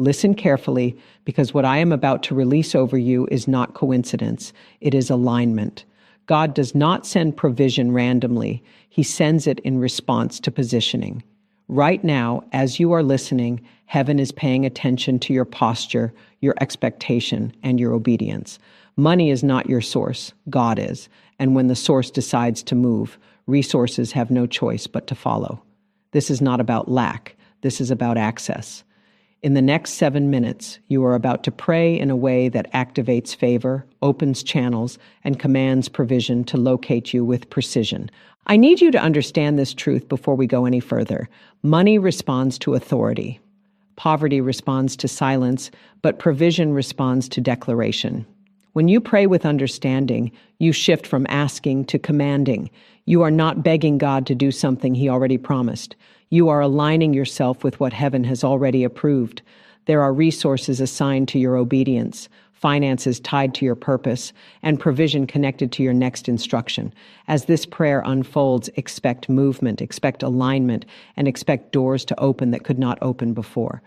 Listen carefully, because what I am about to release over you is not coincidence. It is alignment. God does not send provision randomly. He sends it in response to positioning. Right now, as you are listening, heaven is paying attention to your posture, your expectation, and your obedience. Money is not your source. God is. And when the source decides to move, resources have no choice but to follow. This is not about lack. This is about access. In the next 7 minutes, you are about to pray in a way that activates favor, opens channels, and commands provision to locate you with precision. I need you to understand this truth before we go any further. Money responds to authority. Poverty responds to silence, but provision responds to declaration. When you pray with understanding, you shift from asking to commanding. You are not begging God to do something He already promised. You are aligning yourself with what heaven has already approved. There are resources assigned to your obedience, finances tied to your purpose, and provision connected to your next instruction. As this prayer unfolds, expect movement, expect alignment, and expect doors to open that could not open before.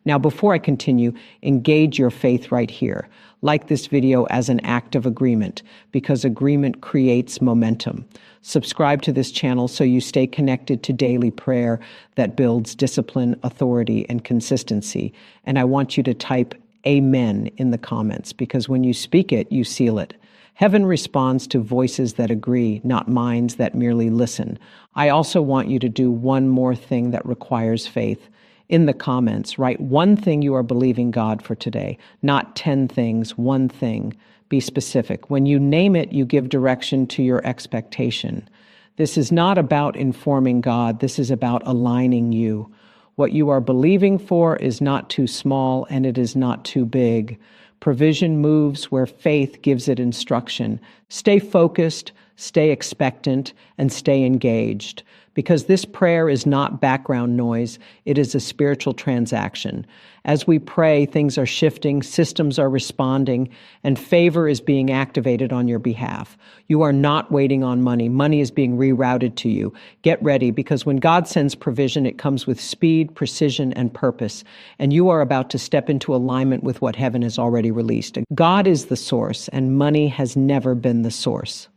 Now, before I continue, engage your faith right here. Like this video as an act of agreement, because agreement creates momentum. Subscribe to this channel so you stay connected to daily prayer that builds discipline, authority, and consistency. And I want you to type Amen in the comments, because when you speak it, you seal it. Heaven responds to voices that agree, not minds that merely listen. I also want you to do one more thing that requires faith. In the comments, write one thing you are believing God for today, not 10 things, one thing. Be specific. When you name it, you give direction to your expectation. This is not about informing God. This is about aligning you. What you are believing for is not too small, and it is not too big. Provision moves where faith gives it instruction. Stay focused, stay expectant, and stay engaged. Because this prayer is not background noise, it is a spiritual transaction. As we pray, things are shifting, systems are responding, and favor is being activated on your behalf. You are not waiting on money. Money is being rerouted to you. Get ready, because when God sends provision, it comes with speed, precision, and purpose. And you are about to step into alignment with what heaven has already released. God is the source, and money has never been the source.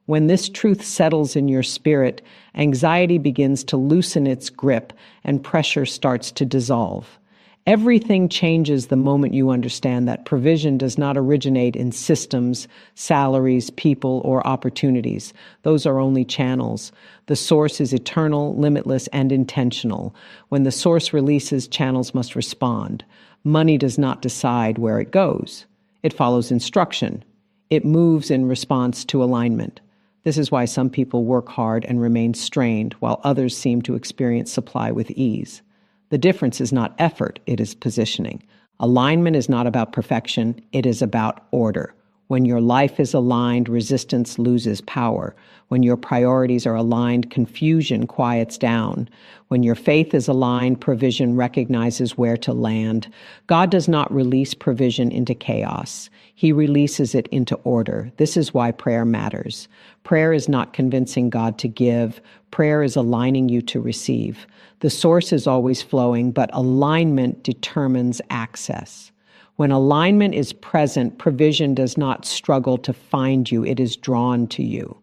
When this truth settles in your spirit, anxiety begins to loosen its grip and pressure starts to dissolve. Everything changes the moment you understand that provision does not originate in systems, salaries, people, or opportunities. Those are only channels. The source is eternal, limitless, and intentional. When the source releases, channels must respond. Money does not decide where it goes. It follows instruction. It moves in response to alignment. This is why some people work hard and remain strained, while others seem to experience supply with ease. The difference is not effort, it is positioning. Alignment is not about perfection, it is about order. When your life is aligned, resistance loses power. When your priorities are aligned, confusion quiets down. When your faith is aligned, provision recognizes where to land. God does not release provision into chaos. He releases it into order. This is why prayer matters. Prayer is not convincing God to give. Prayer is aligning you to receive. The source is always flowing, but alignment determines access. When alignment is present, provision does not struggle to find you, it is drawn to you.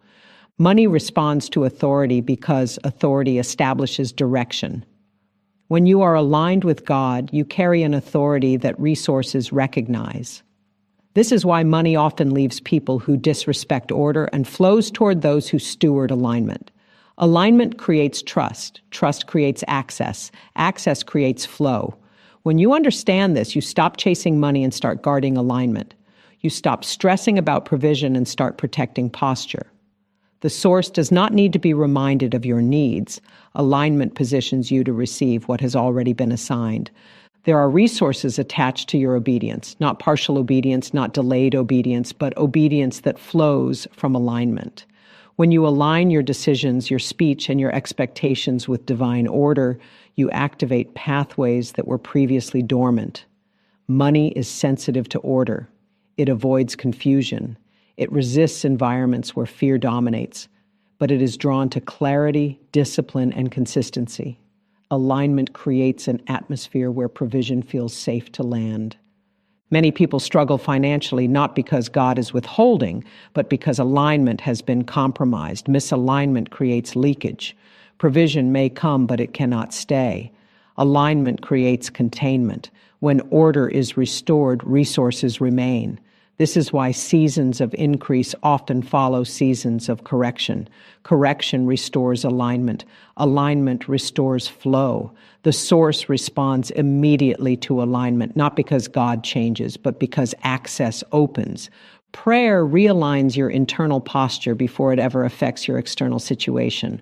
Money responds to authority because authority establishes direction. When you are aligned with God, you carry an authority that resources recognize. This is why money often leaves people who disrespect order and flows toward those who steward alignment. Alignment creates trust. Trust creates access. Access creates flow. When you understand this, you stop chasing money and start guarding alignment. You stop stressing about provision and start protecting posture. The source does not need to be reminded of your needs. Alignment positions you to receive what has already been assigned. There are resources attached to your obedience, not partial obedience, not delayed obedience, but obedience that flows from alignment. When you align your decisions, your speech, and your expectations with divine order, you activate pathways that were previously dormant. Money is sensitive to order. It avoids confusion. It resists environments where fear dominates, but it is drawn to clarity, discipline, and consistency. Alignment creates an atmosphere where provision feels safe to land. Many people struggle financially not because God is withholding, but because alignment has been compromised. Misalignment creates leakage. Provision may come, but it cannot stay. Alignment creates containment. When order is restored, resources remain. This is why seasons of increase often follow seasons of correction. Correction restores alignment. Alignment restores flow. The source responds immediately to alignment, not because God changes, but because access opens. Prayer realigns your internal posture before it ever affects your external situation.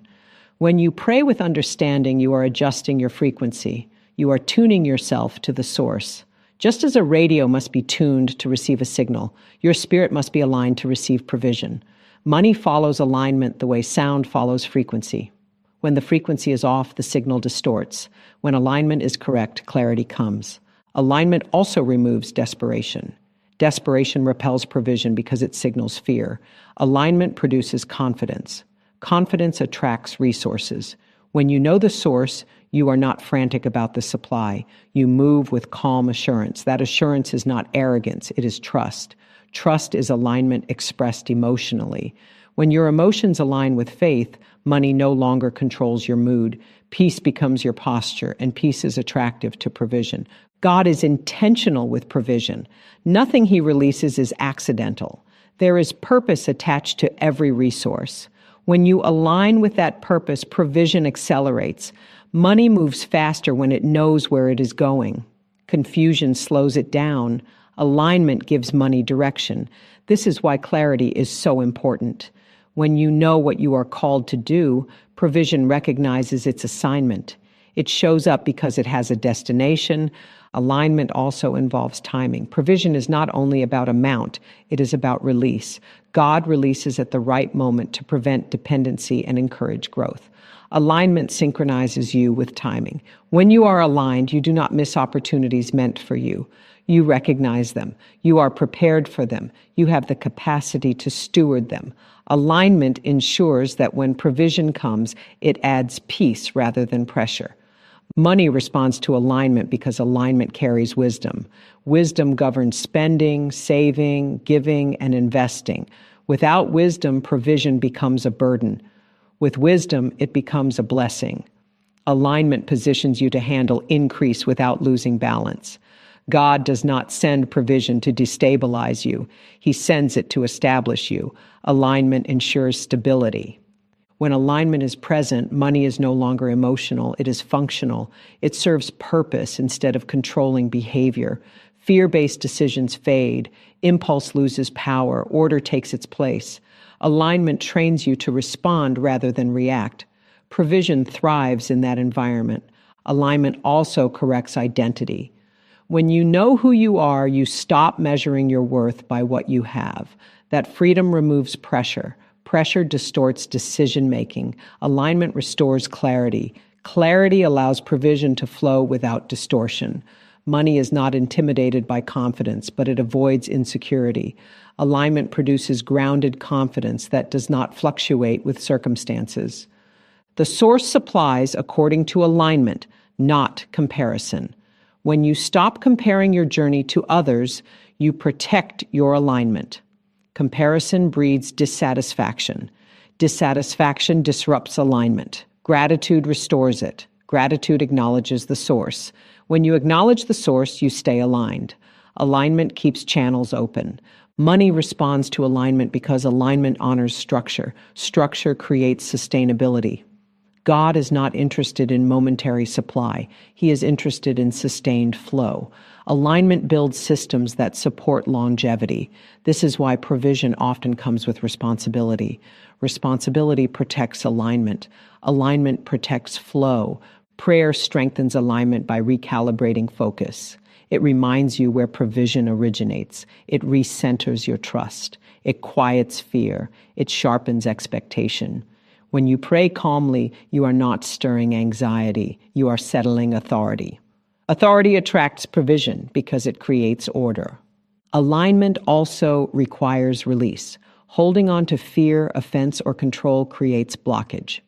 When you pray with understanding, you are adjusting your frequency. You are tuning yourself to the source. Just as a radio must be tuned to receive a signal, your spirit must be aligned to receive provision. Money follows alignment the way sound follows frequency. When the frequency is off, the signal distorts. When alignment is correct, clarity comes. Alignment also removes desperation. Desperation repels provision because it signals fear. Alignment produces confidence. Confidence attracts resources. When you know the source, you are not frantic about the supply. You move with calm assurance. That assurance is not arrogance, it is trust. Trust is alignment expressed emotionally. When your emotions align with faith, money no longer controls your mood. Peace becomes your posture, and peace is attractive to provision. God is intentional with provision. Nothing he releases is accidental. There is purpose attached to every resource. When you align with that purpose, provision accelerates. Money moves faster when it knows where it is going. Confusion slows it down. Alignment gives money direction. This is why clarity is so important. When you know what you are called to do, provision recognizes its assignment. It shows up because it has a destination. Alignment also involves timing. Provision is not only about amount, it is about release. God releases at the right moment to prevent dependency and encourage growth. Alignment synchronizes you with timing. When you are aligned, you do not miss opportunities meant for you. You recognize them. You are prepared for them. You have the capacity to steward them. Alignment ensures that when provision comes, it adds peace rather than pressure. Money responds to alignment because alignment carries wisdom. Wisdom governs spending, saving, giving, and investing. Without wisdom, provision becomes a burden. With wisdom, it becomes a blessing. Alignment positions you to handle increase without losing balance. God does not send provision to destabilize you. He sends it to establish you. Alignment ensures stability. When alignment is present, money is no longer emotional, it is functional. It serves purpose instead of controlling behavior. Fear-based decisions fade. Impulse loses power. Order takes its place. Alignment trains you to respond rather than react. Provision thrives in that environment. Alignment also corrects identity. When you know who you are, you stop measuring your worth by what you have. That freedom removes pressure. Pressure distorts decision-making. Alignment restores clarity. Clarity allows provision to flow without distortion. Money is not intimidated by confidence, but it avoids insecurity. Alignment produces grounded confidence that does not fluctuate with circumstances. The source supplies according to alignment, not comparison. When you stop comparing your journey to others, you protect your alignment. Comparison breeds dissatisfaction. Dissatisfaction disrupts alignment. Gratitude restores it. Gratitude acknowledges the source. When you acknowledge the source, you stay aligned. Alignment keeps channels open. Money responds to alignment because alignment honors structure. Structure creates sustainability. God is not interested in momentary supply. He is interested in sustained flow. Alignment builds systems that support longevity. This is why provision often comes with responsibility. Responsibility protects alignment. Alignment protects flow. Prayer strengthens alignment by recalibrating focus. It reminds you where provision originates. It recenters your trust. It quiets fear. It sharpens expectation. When you pray calmly, you are not stirring anxiety. You are settling authority. Authority attracts provision because it creates order. Alignment also requires release. Holding on to fear, offense, or control creates blockage.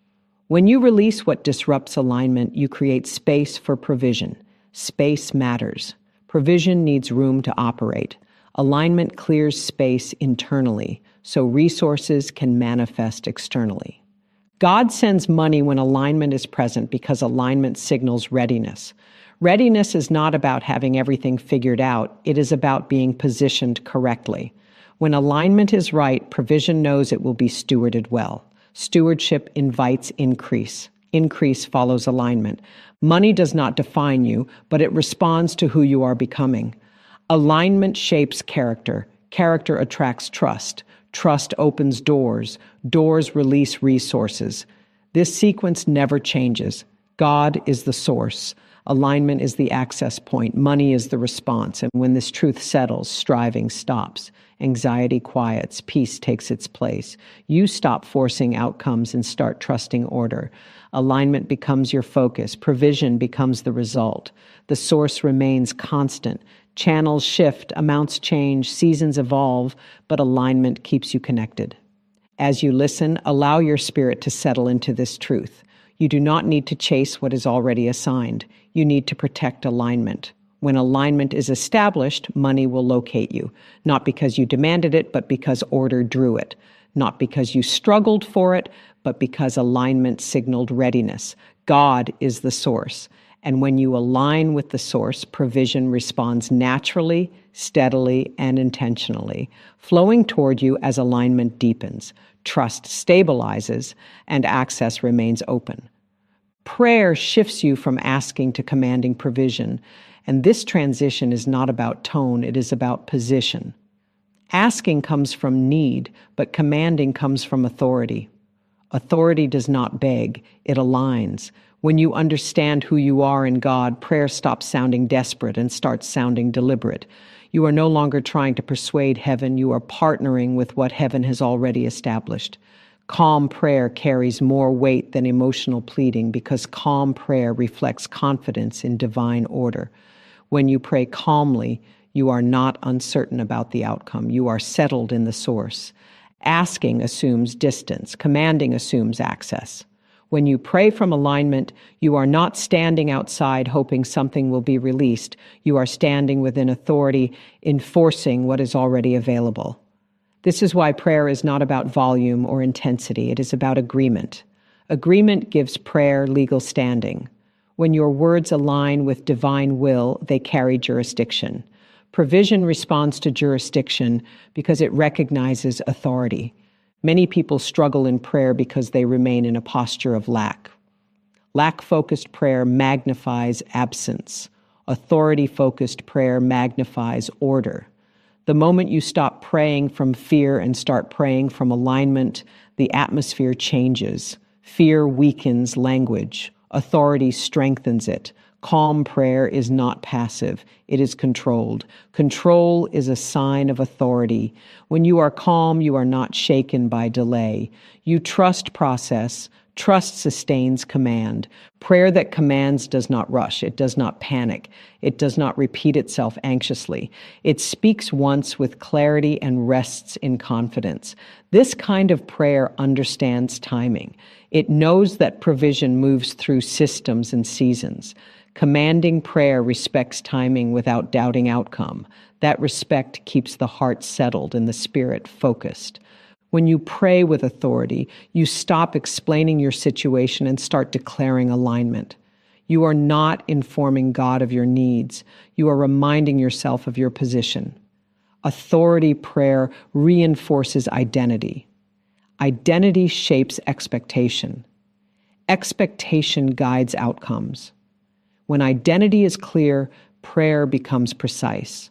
When you release what disrupts alignment, you create space for provision. Space matters. Provision needs room to operate. Alignment clears space internally, so resources can manifest externally. God sends money when alignment is present because alignment signals readiness. Readiness is not about having everything figured out. It is about being positioned correctly. When alignment is right, provision knows it will be stewarded well. Stewardship invites increase. Increase follows alignment. Money does not define you, but it responds to who you are becoming. Alignment shapes character. Character attracts trust. Trust opens doors. Doors release resources. This sequence never changes. God is the source. Alignment is the access point. Money is the response. And when this truth settles, striving stops. Anxiety quiets. Peace takes its place. You stop forcing outcomes and start trusting order. Alignment becomes your focus. Provision becomes the result. The source remains constant. Channels shift, amounts change, seasons evolve, but alignment keeps you connected. As you listen, allow your spirit to settle into this truth. You do not need to chase what is already assigned. You need to protect alignment. When alignment is established, money will locate you, not because you demanded it, but because order drew it. Not because you struggled for it, but because alignment signaled readiness. God is the source. And when you align with the source, provision responds naturally, steadily, and intentionally, flowing toward you as alignment deepens. Trust stabilizes, and access remains open. Prayer shifts you from asking to commanding provision, and this transition is not about tone, it is about position. Asking comes from need, but commanding comes from authority. Authority does not beg, it aligns. When you understand who you are in God, prayer stops sounding desperate and starts sounding deliberate. You are no longer trying to persuade heaven, you are partnering with what heaven has already established. Calm prayer carries more weight than emotional pleading because calm prayer reflects confidence in divine order. When you pray calmly, you are not uncertain about the outcome. You are settled in the source. Asking assumes distance. Commanding assumes access. When you pray from alignment, you are not standing outside hoping something will be released. You are standing within authority, enforcing what is already available. This is why prayer is not about volume or intensity. It is about agreement. Agreement gives prayer legal standing. When your words align with divine will, they carry jurisdiction. Provision responds to jurisdiction because it recognizes authority. Many people struggle in prayer because they remain in a posture of lack. Lack-focused prayer magnifies absence. Authority-focused prayer magnifies order. The moment you stop praying from fear and start praying from alignment, the atmosphere changes. Fear weakens language. Authority strengthens it. Calm prayer is not passive. It is controlled. Control is a sign of authority. When you are calm, you are not shaken by delay. You trust process. Trust sustains command. Prayer that commands does not rush. It does not panic. It does not repeat itself anxiously. It speaks once with clarity and rests in confidence. This kind of prayer understands timing. It knows that provision moves through systems and seasons. Commanding prayer respects timing without doubting outcome. That respect keeps the heart settled and the spirit focused. When you pray with authority, you stop explaining your situation and start declaring alignment. You are not informing God of your needs. You are reminding yourself of your position. Authority prayer reinforces identity. Identity shapes expectation. Expectation guides outcomes. When identity is clear, prayer becomes precise.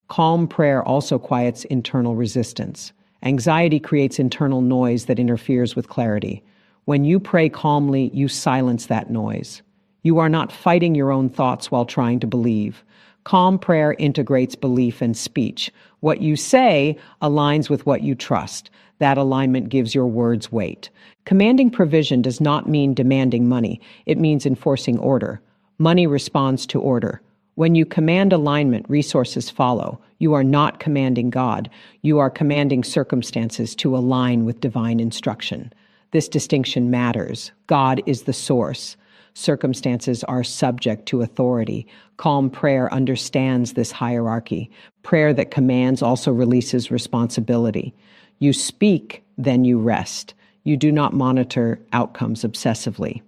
Calm prayer also quiets internal resistance. Anxiety creates internal noise that interferes with clarity. When you pray calmly, you silence that noise. You are not fighting your own thoughts while trying to believe. Calm prayer integrates belief and speech. What you say aligns with what you trust. That alignment gives your words weight. Commanding provision does not mean demanding money. It means enforcing order. Money responds to order. When you command alignment, resources follow. You are not commanding God. You are commanding circumstances to align with divine instruction. This distinction matters. God is the source. Circumstances are subject to authority. Calm prayer understands this hierarchy. Prayer that commands also releases responsibility. You speak, then you rest. You do not monitor outcomes obsessively.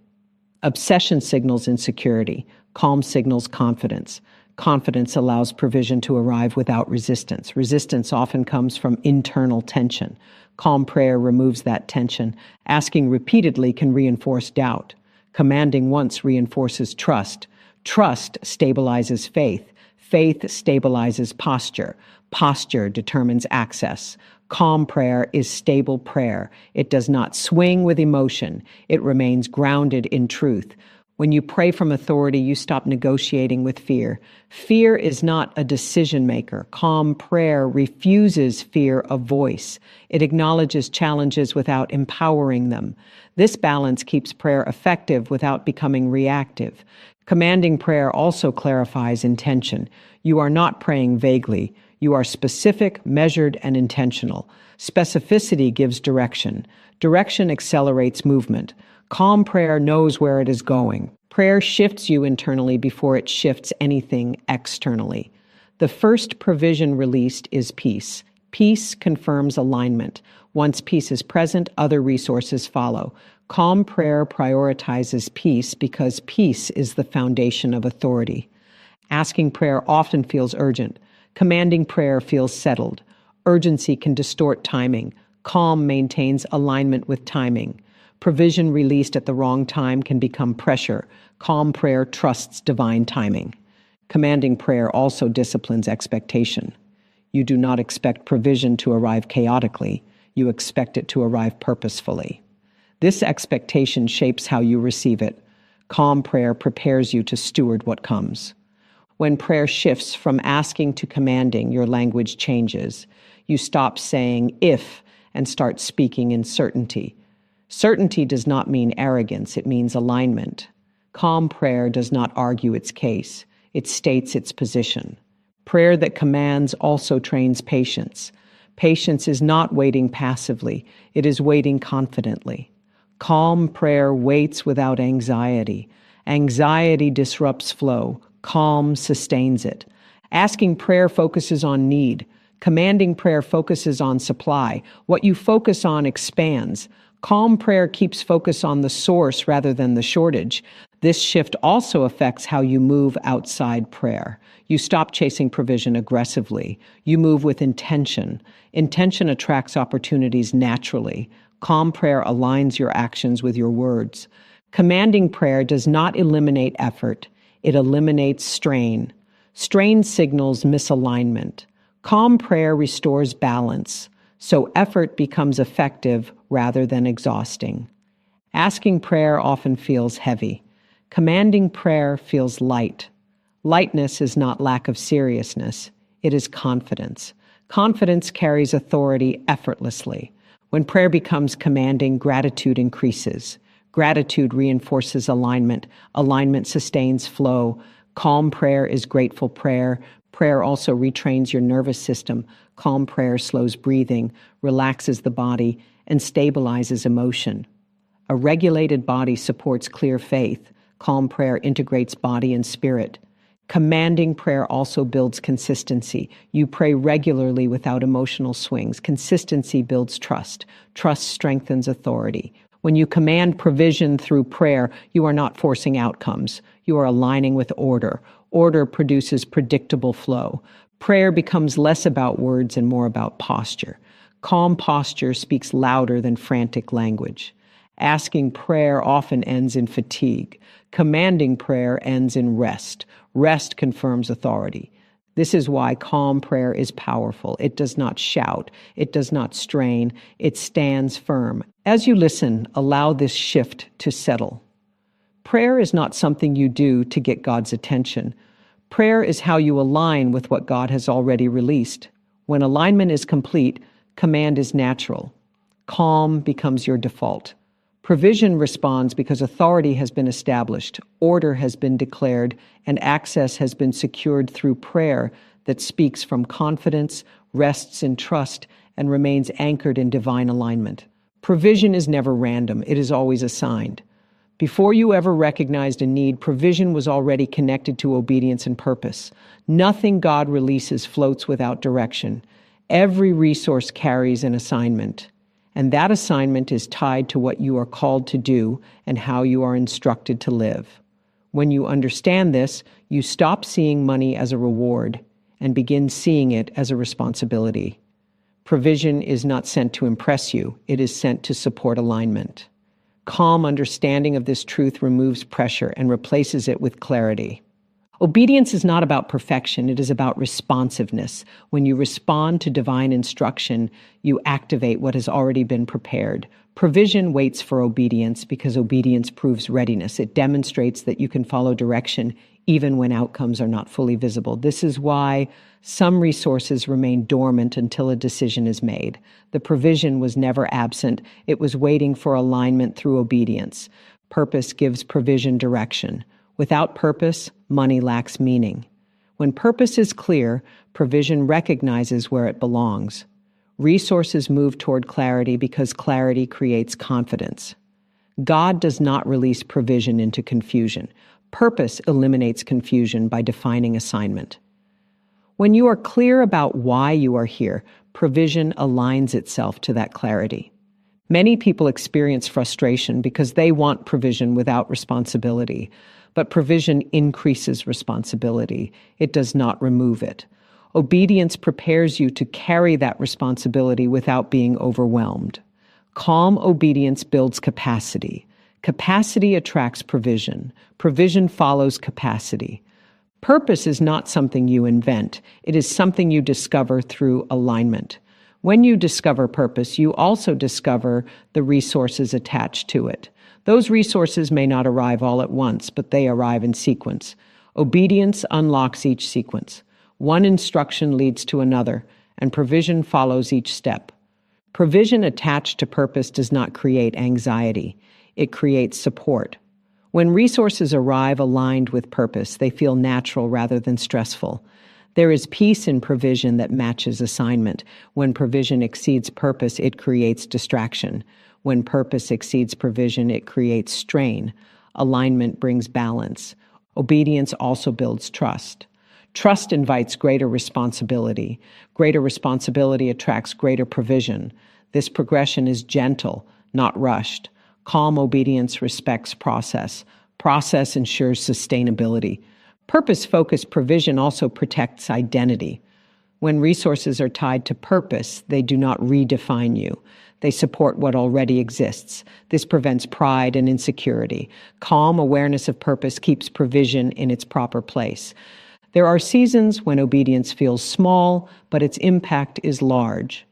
Obsession signals insecurity. Calm signals confidence. Confidence allows provision to arrive without resistance. Resistance often comes from internal tension. Calm prayer removes that tension. Asking repeatedly can reinforce doubt. Commanding once reinforces trust. Trust stabilizes faith. Faith stabilizes posture. Posture determines access. Calm prayer is stable prayer. It does not swing with emotion. It remains grounded in truth. When you pray from authority, you stop negotiating with fear. Fear is not a decision maker. Calm prayer refuses fear of voice. It acknowledges challenges without empowering them. This balance keeps prayer effective without becoming reactive. Commanding prayer also clarifies intention. You are not praying vaguely. You are specific, measured, and intentional. Specificity gives direction. Direction accelerates movement. Calm prayer knows where it is going. Prayer shifts you internally before it shifts anything externally. The first provision released is peace. Peace confirms alignment. Once peace is present, other resources follow. Calm prayer prioritizes peace because peace is the foundation of authority. Asking prayer often feels urgent. Commanding prayer feels settled. Urgency can distort timing. Calm maintains alignment with timing. Provision released at the wrong time can become pressure. Calm prayer trusts divine timing. Commanding prayer also disciplines expectation. You do not expect provision to arrive chaotically. You expect it to arrive purposefully. This expectation shapes how you receive it. Calm prayer prepares you to steward what comes. When prayer shifts from asking to commanding, your language changes. You stop saying if and start speaking in certainty. Certainty does not mean arrogance, it means alignment. Calm prayer does not argue its case, it states its position. Prayer that commands also trains patience. Patience is not waiting passively, it is waiting confidently. Calm prayer waits without anxiety. Anxiety disrupts flow. Calm sustains it. Asking prayer focuses on need. Commanding prayer focuses on supply. What you focus on expands. Calm prayer keeps focus on the source rather than the shortage. This shift also affects how you move outside prayer. You stop chasing provision aggressively. You move with intention. Intention attracts opportunities naturally. Calm prayer aligns your actions with your words. Commanding prayer does not eliminate effort. It eliminates strain. Strain signals misalignment. Calm prayer restores balance, so effort becomes effective rather than exhausting. Asking prayer often feels heavy. Commanding prayer feels light. Lightness is not lack of seriousness. It is confidence. Confidence carries authority effortlessly. When prayer becomes commanding, gratitude increases. Gratitude reinforces alignment. Alignment sustains flow. Calm prayer is grateful prayer. Prayer also retrains your nervous system. Calm prayer slows breathing, relaxes the body, and stabilizes emotion. A regulated body supports clear faith. Calm prayer integrates body and spirit. Commanding prayer also builds consistency. You pray regularly without emotional swings. Consistency builds trust. Trust strengthens authority. When you command provision through prayer, you are not forcing outcomes. You are aligning with order. Order produces predictable flow. Prayer becomes less about words and more about posture. Calm posture speaks louder than frantic language. Asking prayer often ends in fatigue. Commanding prayer ends in rest. Rest confirms authority. This is why calm prayer is powerful. It does not shout. It does not strain. It stands firm. As you listen, allow this shift to settle. Prayer is not something you do to get God's attention. Prayer is how you align with what God has already released. When alignment is complete, command is natural. Calm becomes your default. Provision responds because authority has been established, order has been declared, and access has been secured through prayer that speaks from confidence, rests in trust, and remains anchored in divine alignment. Provision is never random, it is always assigned. Before you ever recognized a need, provision was already connected to obedience and purpose. Nothing God releases floats without direction. Every resource carries an assignment, and that assignment is tied to what you are called to do and how you are instructed to live. When you understand this, you stop seeing money as a reward and begin seeing it as a responsibility. Provision is not sent to impress you, it is sent to support alignment. Calm understanding of this truth removes pressure and replaces it with clarity. Obedience is not about perfection, it is about responsiveness. When you respond to divine instruction, you activate what has already been prepared. Provision waits for obedience because obedience proves readiness. It demonstrates that you can follow direction even when outcomes are not fully visible. This is why some resources remain dormant until a decision is made. The provision was never absent. It was waiting for alignment through obedience. Purpose gives provision direction. Without purpose, money lacks meaning. When purpose is clear, provision recognizes where it belongs. Resources move toward clarity because clarity creates confidence. God does not release provision into confusion. Purpose eliminates confusion by defining assignment. When you are clear about why you are here, provision aligns itself to that clarity. Many people experience frustration because they want provision without responsibility, but provision increases responsibility. It does not remove it. Obedience prepares you to carry that responsibility without being overwhelmed. Calm obedience builds capacity. Capacity attracts provision. Provision follows capacity. Purpose is not something you invent. It is something you discover through alignment. When you discover purpose, you also discover the resources attached to it. Those resources may not arrive all at once, but they arrive in sequence. Obedience unlocks each sequence. One instruction leads to another, and provision follows each step. Provision attached to purpose does not create anxiety. It creates support. When resources arrive aligned with purpose, they feel natural rather than stressful. There is peace in provision that matches assignment. When provision exceeds purpose, it creates distraction. When purpose exceeds provision, it creates strain. Alignment brings balance. Obedience also builds trust. Trust invites greater responsibility. Greater responsibility attracts greater provision. This progression is gentle, not rushed. Calm obedience respects process. Process ensures sustainability. Purpose-focused provision also protects identity. When resources are tied to purpose, they do not redefine you. They support what already exists. This prevents pride and insecurity. Calm awareness of purpose keeps provision in its proper place. There are seasons when obedience feels small, but its impact is large.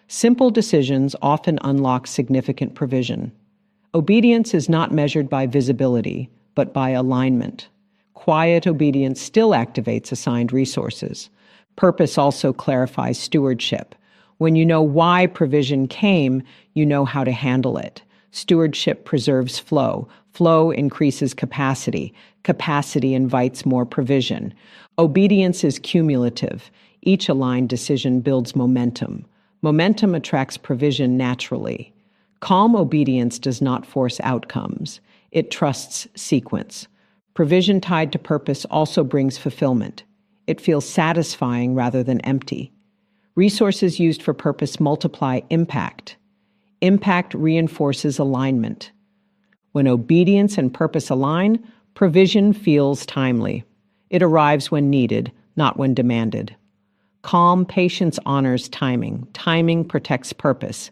Simple decisions often unlock significant provision. Obedience is not measured by visibility, but by alignment. Quiet obedience still activates assigned resources. Purpose also clarifies stewardship. When you know why provision came, you know how to handle it. Stewardship preserves flow. Flow increases capacity. Capacity invites more provision. Obedience is cumulative. Each aligned decision builds momentum. Momentum attracts provision naturally. Calm obedience does not force outcomes. It trusts sequence. Provision tied to purpose also brings fulfillment. It feels satisfying rather than empty. Resources used for purpose multiply impact. Impact reinforces alignment. When obedience and purpose align, provision feels timely. It arrives when needed, not when demanded. Calm patience honors timing. Timing protects purpose.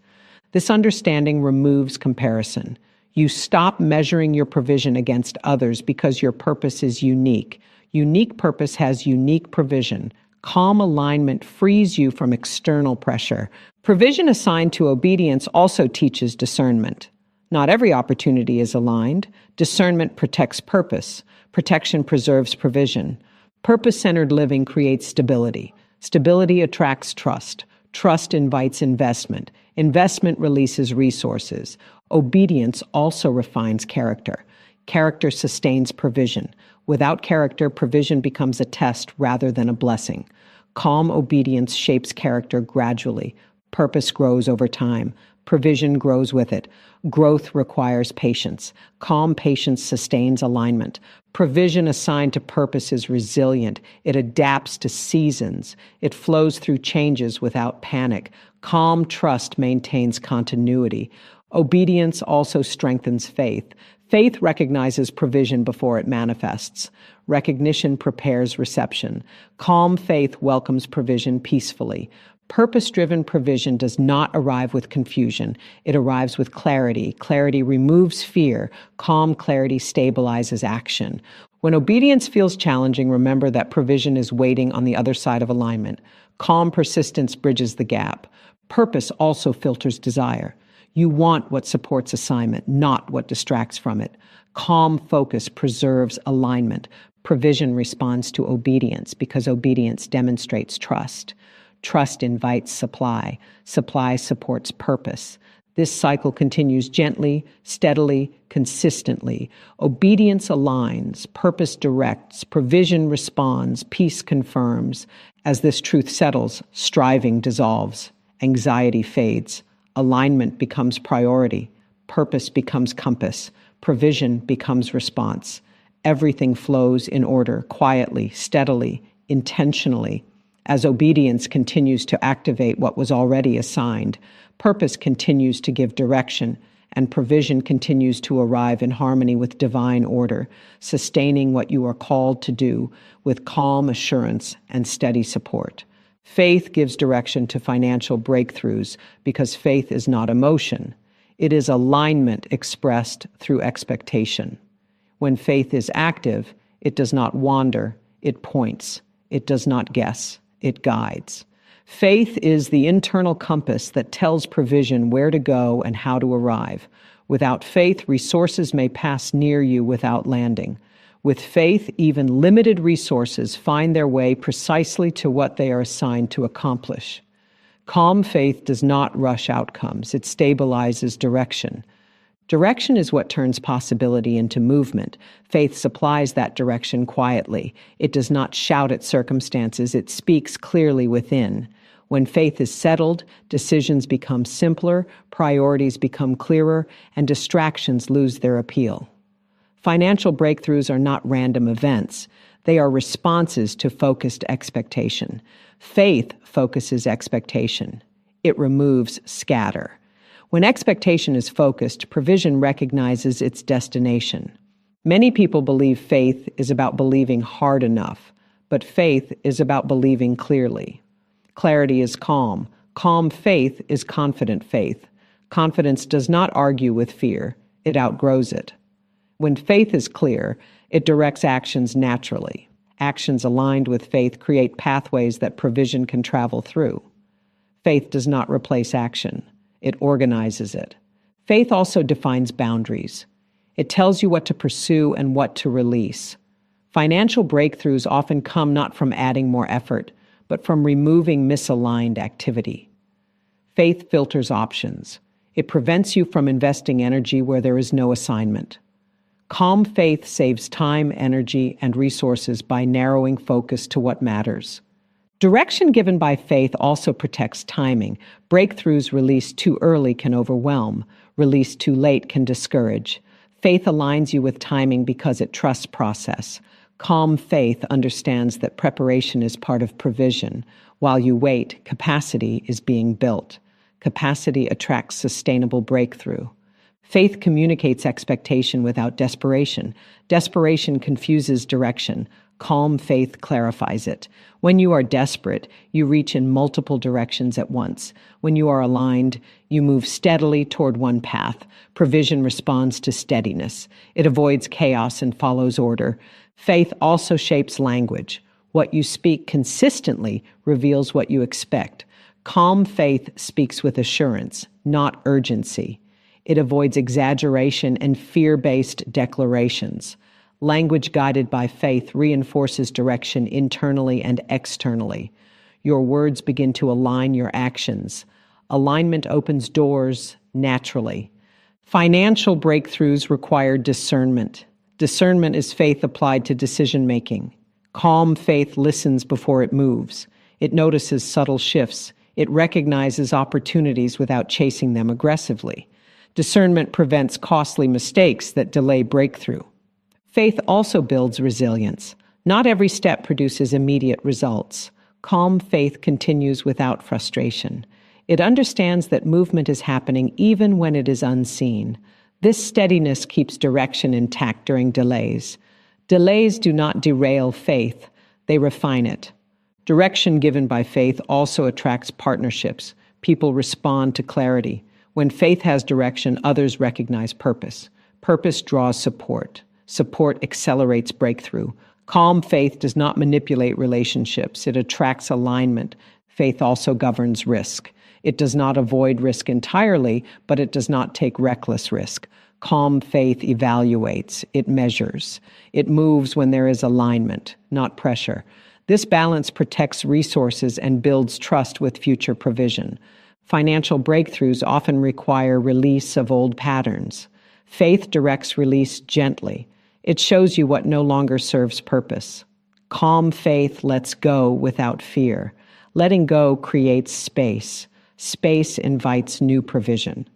This understanding removes comparison. You stop measuring your provision against others because your purpose is unique. Unique purpose has unique provision. Calm alignment frees you from external pressure. Provision assigned to obedience also teaches discernment. Not every opportunity is aligned. Discernment protects purpose. Protection preserves provision. Purpose-centered living creates stability. Stability attracts trust. Trust invites investment. Investment releases resources. Obedience also refines character. Character sustains provision. Without character, provision becomes a test rather than a blessing. Calm obedience shapes character gradually. Purpose grows over time. Provision grows with it. Growth requires patience. Calm patience sustains alignment. Provision assigned to purpose is resilient. It adapts to seasons. It flows through changes without panic. Calm trust maintains continuity. Obedience also strengthens faith. Faith recognizes provision before it manifests. Recognition prepares reception. Calm faith welcomes provision peacefully. Purpose-driven provision does not arrive with confusion. It arrives with clarity. Clarity removes fear. Calm clarity stabilizes action. When obedience feels challenging, remember that provision is waiting on the other side of alignment. Calm persistence bridges the gap. Purpose also filters desire. You want what supports assignment, not what distracts from it. Calm focus preserves alignment. Provision responds to obedience because obedience demonstrates trust. Trust invites supply. Supply supports purpose. This cycle continues gently, steadily, consistently. Obedience aligns, purpose directs, provision responds, peace confirms. As this truth settles, striving dissolves, anxiety fades, alignment becomes priority, purpose becomes compass, provision becomes response. Everything flows in order, quietly, steadily, intentionally. As obedience continues to activate what was already assigned, purpose continues to give direction, and provision continues to arrive in harmony with divine order, sustaining what you are called to do with calm assurance and steady support. Faith gives direction to financial breakthroughs because faith is not emotion. It is alignment expressed through expectation. When faith is active, it does not wander, it points. It does not guess. It guides. Faith is the internal compass that tells provision where to go and how to arrive. Without faith, resources may pass near you without landing. With faith, even limited resources find their way precisely to what they are assigned to accomplish. Calm faith does not rush outcomes. It stabilizes direction. Direction is what turns possibility into movement. Faith supplies that direction quietly. It does not shout at circumstances. It speaks clearly within. When faith is settled, decisions become simpler, priorities become clearer, and distractions lose their appeal. Financial breakthroughs are not random events. They are responses to focused expectation. Faith focuses expectation. It removes scatter. When expectation is focused, provision recognizes its destination. Many people believe faith is about believing hard enough, but faith is about believing clearly. Clarity is calm. Calm faith is confident faith. Confidence does not argue with fear. It outgrows it. When faith is clear, it directs actions naturally. Actions aligned with faith create pathways that provision can travel through. Faith does not replace action. It organizes it. Faith also defines boundaries. It tells you what to pursue and what to release. Financial breakthroughs often come not from adding more effort, but from removing misaligned activity. Faith filters options. It prevents you from investing energy where there is no assignment. Calm faith saves time, energy, and resources by narrowing focus to what matters. Direction given by faith also protects timing. Breakthroughs released too early can overwhelm. Released too late can discourage. Faith aligns you with timing because it trusts process. Calm faith understands that preparation is part of provision. While you wait, capacity is being built. Capacity attracts sustainable breakthrough. Faith communicates expectation without desperation. Desperation confuses direction. Calm faith clarifies it. When you are desperate, you reach in multiple directions at once. When you are aligned, you move steadily toward one path. Provision responds to steadiness. It avoids chaos and follows order. Faith also shapes language. What you speak consistently reveals what you expect. Calm faith speaks with assurance, not urgency. It avoids exaggeration and fear-based declarations. Language guided by faith reinforces direction internally and externally. Your words begin to align your actions. Alignment opens doors naturally. Financial breakthroughs require discernment. Discernment is faith applied to decision-making. Calm faith listens before it moves. It notices subtle shifts. It recognizes opportunities without chasing them aggressively. Discernment prevents costly mistakes that delay breakthrough. Faith also builds resilience. Not every step produces immediate results. Calm faith continues without frustration. It understands that movement is happening even when it is unseen. This steadiness keeps direction intact during delays. Delays do not derail faith, they refine it. Direction given by faith also attracts partnerships. People respond to clarity. When faith has direction, others recognize purpose. Purpose draws support. Support accelerates breakthrough. Calm faith does not manipulate relationships. It attracts alignment. Faith also governs risk. It does not avoid risk entirely, but it does not take reckless risk. Calm faith evaluates. It measures. It moves when there is alignment, not pressure. This balance protects resources and builds trust with future provision. Financial breakthroughs often require release of old patterns. Faith directs release gently. It shows you what no longer serves purpose. Calm faith lets go without fear. Letting go creates space. Space invites new provision.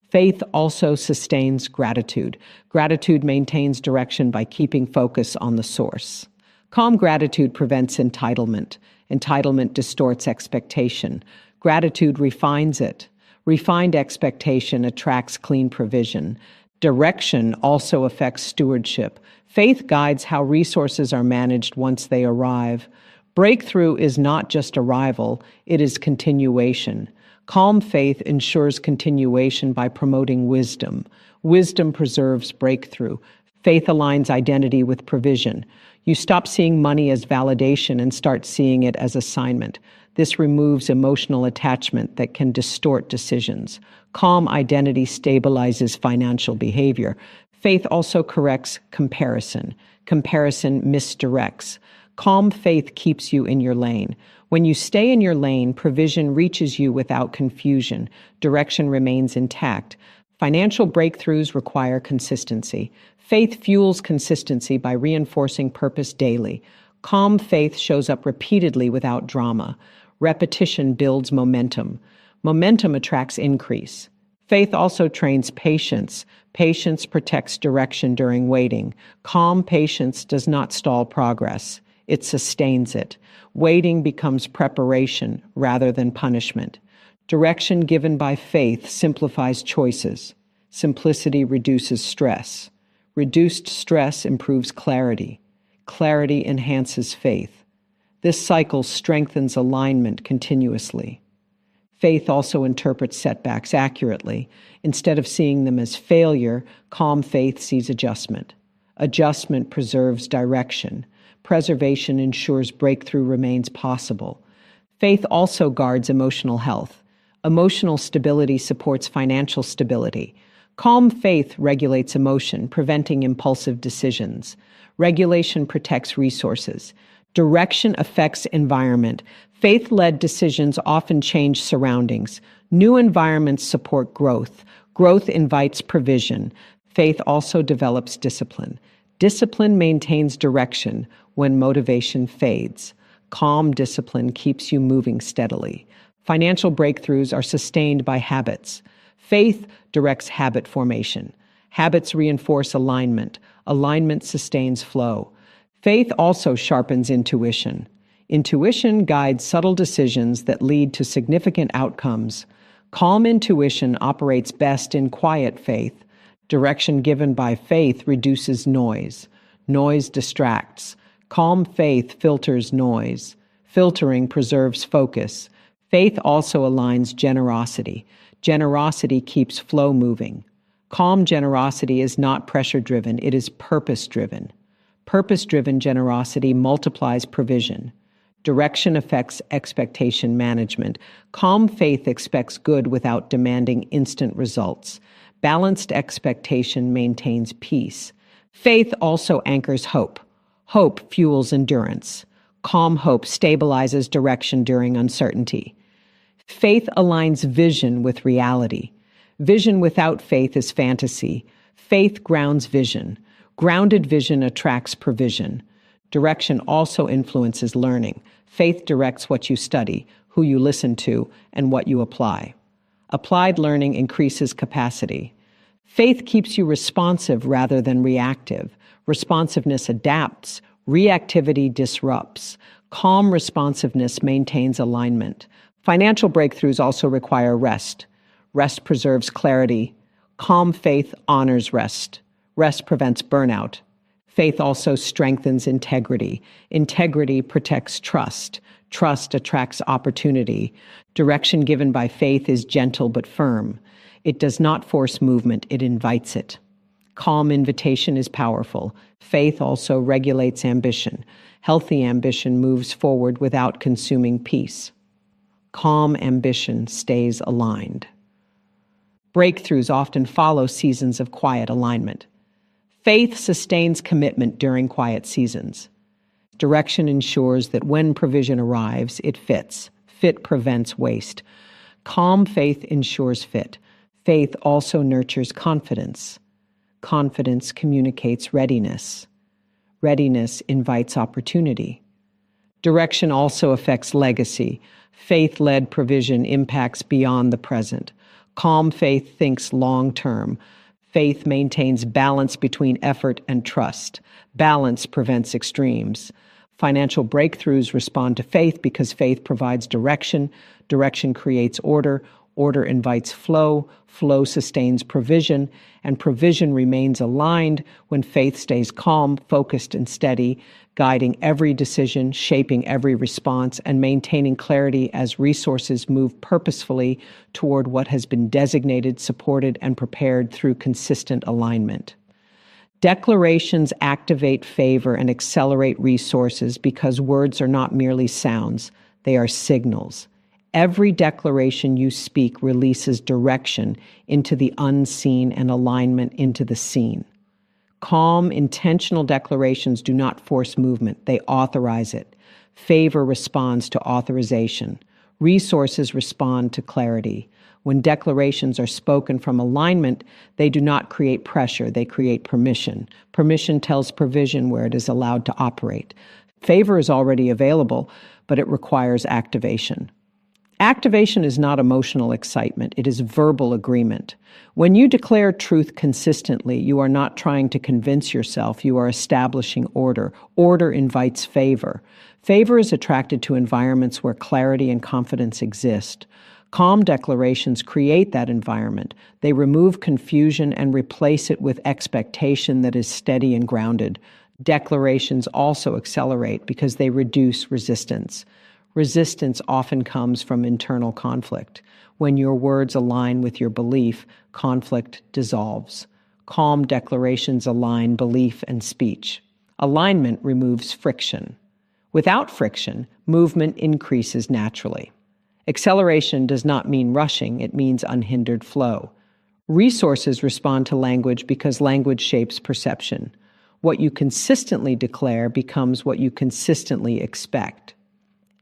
Faith also sustains gratitude. Gratitude maintains direction by keeping focus on the source. Calm gratitude prevents entitlement. Entitlement distorts expectation. Gratitude refines it. Refined expectation attracts clean provision. Direction also affects stewardship. Faith guides how resources are managed once they arrive. Breakthrough is not just arrival, it is continuation. Calm faith ensures continuation by promoting wisdom. Wisdom preserves breakthrough. Faith aligns identity with provision. You stop seeing money as validation and start seeing it as assignment. This removes emotional attachment that can distort decisions. Calm identity stabilizes financial behavior. Faith also corrects comparison. Comparison misdirects. Calm faith keeps you in your lane. When you stay in your lane, provision reaches you without confusion. Direction remains intact. Financial breakthroughs require consistency. Faith fuels consistency by reinforcing purpose daily. Calm faith shows up repeatedly without drama. Repetition builds momentum. Momentum attracts increase. Faith also trains patience. Patience protects direction during waiting. Calm patience does not stall progress. It sustains it. Waiting becomes preparation rather than punishment. Direction given by faith simplifies choices. Simplicity reduces stress. Reduced stress improves clarity. Clarity enhances faith. This cycle strengthens alignment continuously. Faith also interprets setbacks accurately. Instead of seeing them as failure, calm faith sees adjustment. Adjustment preserves direction. Preservation ensures breakthrough remains possible. Faith also guards emotional health. Emotional stability supports financial stability. Calm faith regulates emotion, preventing impulsive decisions. Regulation protects resources. Direction affects environment. Faith-led decisions often change surroundings. New environments support growth. Growth invites provision. Faith also develops discipline. Discipline maintains direction when motivation fades. Calm discipline keeps you moving steadily. Financial breakthroughs are sustained by habits. Faith directs habit formation. Habits reinforce alignment. Alignment sustains flow. Faith also sharpens intuition. Intuition guides subtle decisions that lead to significant outcomes. Calm intuition operates best in quiet faith. Direction given by faith reduces noise. Noise distracts. Calm faith filters noise. Filtering preserves focus. Faith also aligns generosity. Generosity keeps flow moving. Calm generosity is not pressure-driven, it is purpose-driven. Purpose-driven generosity multiplies provision. Direction affects expectation management. Calm faith expects good without demanding instant results. Balanced expectation maintains peace. Faith also anchors hope. Hope fuels endurance. Calm hope stabilizes direction during uncertainty. Faith aligns vision with reality. Vision without faith is fantasy. Faith grounds vision. Grounded vision attracts provision. Direction also influences learning. Faith directs what you study, who you listen to, and what you apply. Applied learning increases capacity. Faith keeps you responsive rather than reactive. Responsiveness adapts. Reactivity disrupts. Calm responsiveness maintains alignment. Financial breakthroughs also require rest. Rest preserves clarity. Calm faith honors rest. Rest prevents burnout. Faith also strengthens integrity. Integrity protects trust. Trust attracts opportunity. Direction given by faith is gentle but firm. It does not force movement, it invites it. Calm invitation is powerful. Faith also regulates ambition. Healthy ambition moves forward without consuming peace. Calm ambition stays aligned. Breakthroughs often follow seasons of quiet alignment. Faith sustains commitment during quiet seasons. Direction ensures that when provision arrives, it fits. Fit prevents waste. Calm faith ensures fit. Faith also nurtures confidence. Confidence communicates readiness. Readiness invites opportunity. Direction also affects legacy. Faith-led provision impacts beyond the present. Calm faith thinks long-term. Faith maintains balance between effort and trust. Balance prevents extremes. Financial breakthroughs respond to faith because faith provides direction. Direction creates order. Order invites flow. Flow sustains provision. And provision remains aligned when faith stays calm, focused, and steady, guiding every decision, shaping every response, and maintaining clarity as resources move purposefully toward what has been designated, supported, and prepared through consistent alignment. Declarations activate favor and accelerate resources because words are not merely sounds, they are signals. Every declaration you speak releases direction into the unseen and alignment into the seen. Calm, intentional declarations do not force movement, they authorize it. Favor responds to authorization. Resources respond to clarity. When declarations are spoken from alignment, they do not create pressure, they create permission. Permission tells provision where it is allowed to operate. Favor is already available, but it requires activation. Activation is not emotional excitement, it is verbal agreement. When you declare truth consistently, you are not trying to convince yourself, you are establishing order. Order invites favor. Favor is attracted to environments where clarity and confidence exist. Calm declarations create that environment. They remove confusion and replace it with expectation that is steady and grounded. Declarations also accelerate because they reduce resistance. Resistance often comes from internal conflict. When your words align with your belief, conflict dissolves. Calm declarations align belief and speech. Alignment removes friction. Without friction, movement increases naturally. Acceleration does not mean rushing, it means unhindered flow. Resources respond to language because language shapes perception. What you consistently declare becomes what you consistently expect.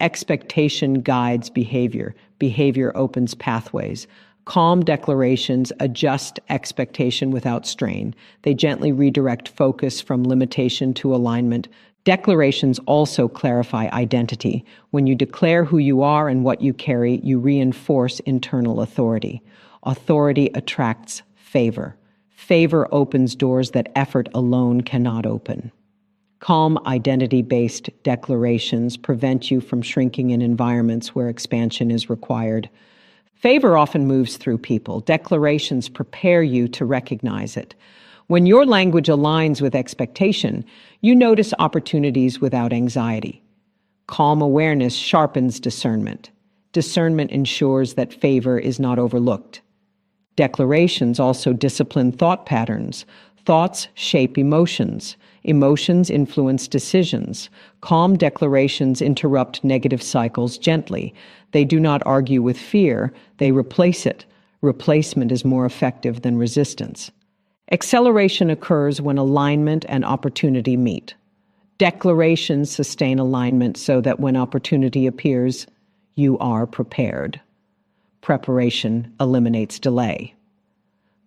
Expectation guides behavior. Behavior opens pathways. Calm declarations adjust expectation without strain. They gently redirect focus from limitation to alignment. Declarations also clarify identity. When you declare who you are and what you carry, you reinforce internal authority. Authority attracts favor. Favor opens doors that effort alone cannot open. Calm, identity-based declarations prevent you from shrinking in environments where expansion is required. Favor often moves through people. Declarations prepare you to recognize it. When your language aligns with expectation, you notice opportunities without anxiety. Calm awareness sharpens discernment. Discernment ensures that favor is not overlooked. Declarations also discipline thought patterns. Thoughts shape emotions. Emotions influence decisions. Calm declarations interrupt negative cycles gently. They do not argue with fear, they replace it. Replacement is more effective than resistance. Acceleration occurs when alignment and opportunity meet. Declarations sustain alignment so that when opportunity appears, you are prepared. Preparation eliminates delay.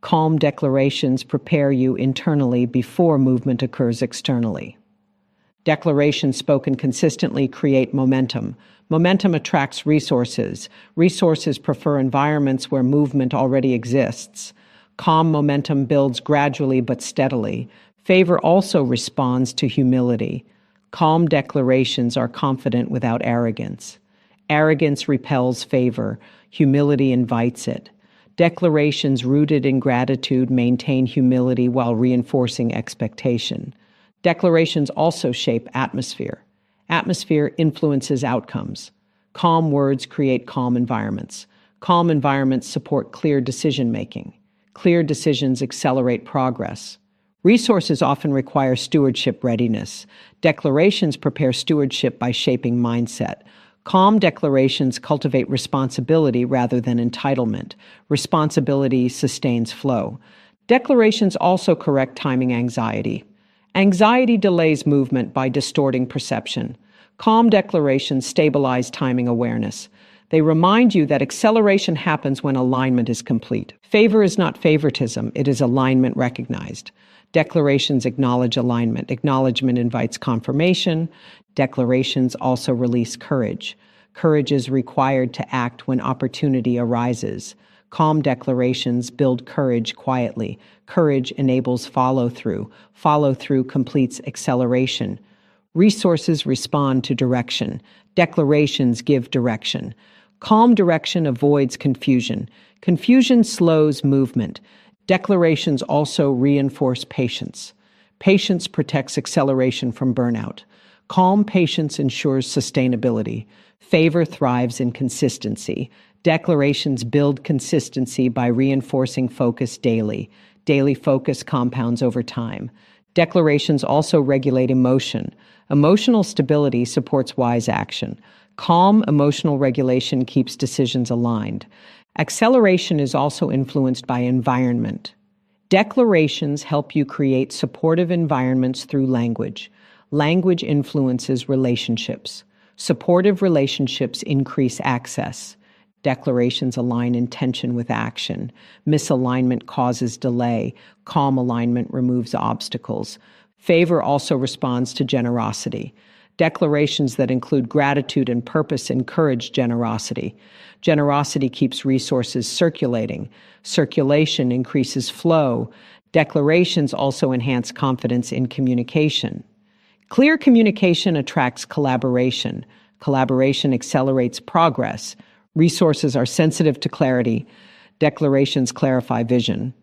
Calm declarations prepare you internally before movement occurs externally. Declarations spoken consistently create momentum. Momentum attracts resources. Resources prefer environments where movement already exists. Calm momentum builds gradually but steadily. Favor also responds to humility. Calm declarations are confident without arrogance. Arrogance repels favor. Humility invites it. Declarations rooted in gratitude maintain humility while reinforcing expectation. Declarations also shape atmosphere. Atmosphere influences outcomes. Calm words create calm environments. Calm environments support clear decision-making. Clear decisions accelerate progress. Resources often require stewardship readiness. Declarations prepare stewardship by shaping mindset. Calm declarations cultivate responsibility rather than entitlement. Responsibility sustains flow. Declarations also correct timing anxiety. Anxiety delays movement by distorting perception. Calm declarations stabilize timing awareness. They remind you that acceleration happens when alignment is complete. Favor is not favoritism, it is alignment recognized. Declarations acknowledge alignment. Acknowledgement invites confirmation. Declarations also release courage. Courage is required to act when opportunity arises. Calm declarations build courage quietly. Courage enables follow-through. Follow-through completes acceleration. Resources respond to direction. Declarations give direction. Calm direction avoids confusion. Confusion slows movement. Declarations also reinforce patience. Patience protects acceleration from burnout. Calm patience ensures sustainability. Favor thrives in consistency. Declarations build consistency by reinforcing focus daily. Daily focus compounds over time. Declarations also regulate emotion. Emotional stability supports wise action. Calm emotional regulation keeps decisions aligned. Acceleration is also influenced by environment. Declarations help you create supportive environments through language. Language influences relationships. Supportive relationships increase access. Declarations align intention with action. Misalignment causes delay. Calm alignment removes obstacles. Favor also responds to generosity. Declarations that include gratitude and purpose encourage generosity. Generosity keeps resources circulating. Circulation increases flow. Declarations also enhance confidence in communication. Clear communication attracts collaboration. Collaboration accelerates progress. Resources are sensitive to clarity. Declarations clarify vision.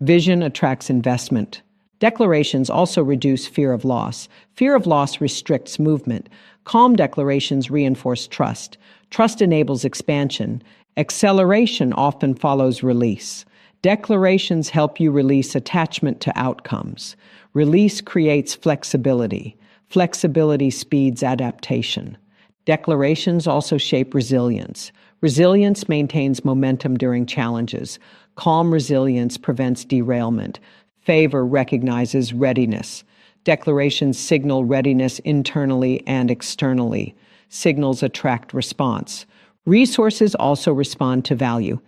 Vision attracts investment. Declarations also reduce fear of loss. Fear of loss restricts movement. Calm declarations reinforce trust. Trust enables expansion. Acceleration often follows release. Declarations help you release attachment to outcomes. Release creates flexibility. Flexibility speeds adaptation. Declarations also shape resilience. Resilience maintains momentum during challenges. Calm resilience prevents derailment. Favor recognizes readiness. Declarations signal readiness internally and externally. Signals attract response. Resources also respond to value.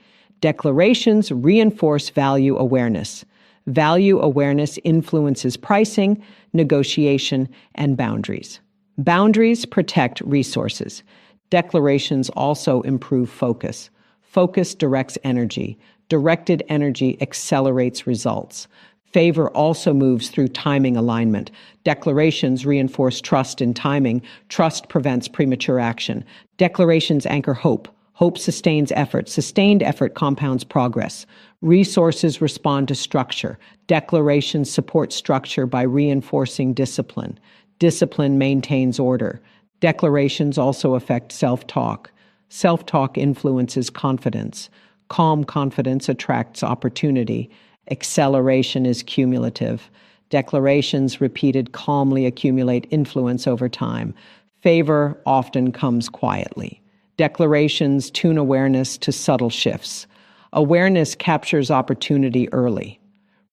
Declarations reinforce value awareness. Value awareness influences pricing, negotiation, and boundaries. Boundaries protect resources. Declarations also improve focus. Focus directs energy. Directed energy accelerates results. Favor also moves through timing alignment. Declarations reinforce trust in timing. Trust prevents premature action. Declarations anchor hope. Hope sustains effort. Sustained effort compounds progress. Resources respond to structure. Declarations support structure by reinforcing discipline. Discipline maintains order. Declarations also affect self-talk. Self-talk influences confidence. Calm confidence attracts opportunity. Acceleration is cumulative. Declarations repeated calmly accumulate influence over time. Favor often comes quietly. Declarations tune awareness to subtle shifts. Awareness captures opportunity early.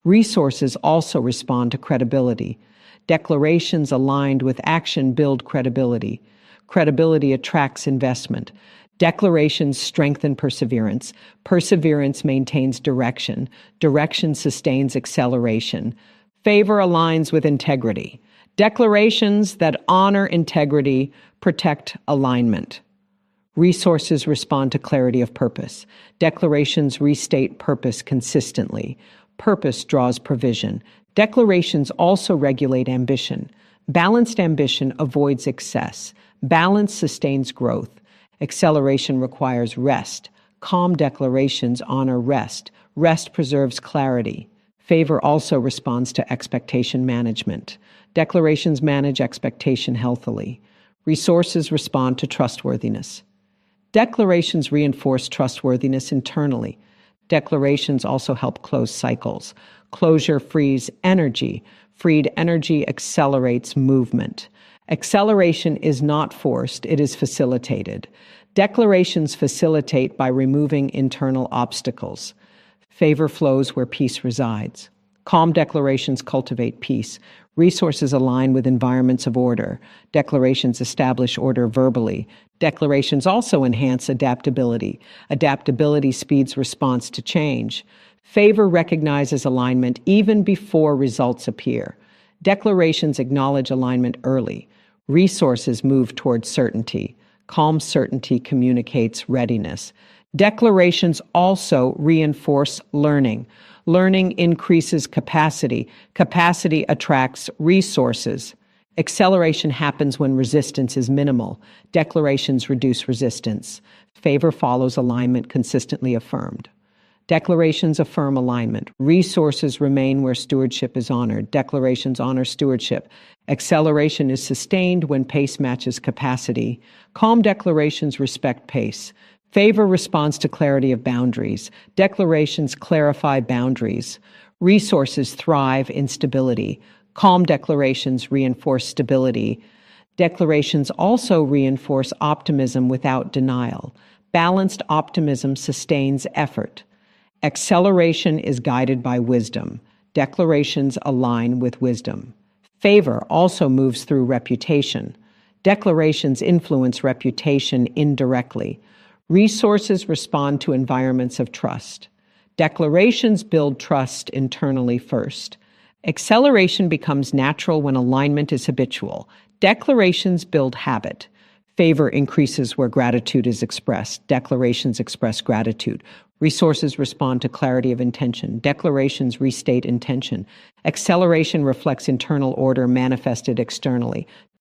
Resources also respond to credibility. Declarations aligned with action build credibility. Credibility attracts investment. Declarations strengthen perseverance. Perseverance maintains direction. Direction sustains acceleration. Favor aligns with integrity. Declarations that honor integrity protect alignment. Resources respond to clarity of purpose. Declarations restate purpose consistently. Purpose draws provision. Declarations also regulate ambition. Balanced ambition avoids excess. Balance sustains growth. Acceleration requires rest. Calm declarations honor rest. Rest preserves clarity. Favor also responds to expectation management. Declarations manage expectation healthily. Resources respond to trustworthiness. Declarations reinforce trustworthiness internally. Declarations also help close cycles. Closure frees energy. Freed energy accelerates movement. Acceleration is not forced, it is facilitated. Declarations facilitate by removing internal obstacles. Favor flows where peace resides. Calm declarations cultivate peace. Resources align with environments of order. Declarations establish order verbally. Declarations also enhance adaptability. Adaptability speeds response to change. Favor recognizes alignment even before results appear. Declarations acknowledge alignment early. Resources move towards certainty. Calm certainty communicates readiness. Declarations also reinforce learning. Learning increases capacity. Capacity attracts resources. Acceleration happens when resistance is minimal. Declarations reduce resistance. Favor follows alignment consistently affirmed. Declarations affirm alignment. Resources remain where stewardship is honored. Declarations honor stewardship. Acceleration is sustained when pace matches capacity. Calm declarations respect pace. Favor responds to clarity of boundaries. Declarations clarify boundaries. Resources thrive in stability. Calm declarations reinforce stability. Declarations also reinforce optimism without denial. Balanced optimism sustains effort. Acceleration is guided by wisdom. Declarations align with wisdom. Favor also moves through reputation. Declarations influence reputation indirectly. Resources respond to environments of trust. Declarations build trust internally first. Acceleration becomes natural when alignment is habitual. Declarations build habit. Favor increases where gratitude is expressed. Declarations express gratitude. Resources respond to clarity of intention. Declarations restate intention. Acceleration reflects internal order manifested externally.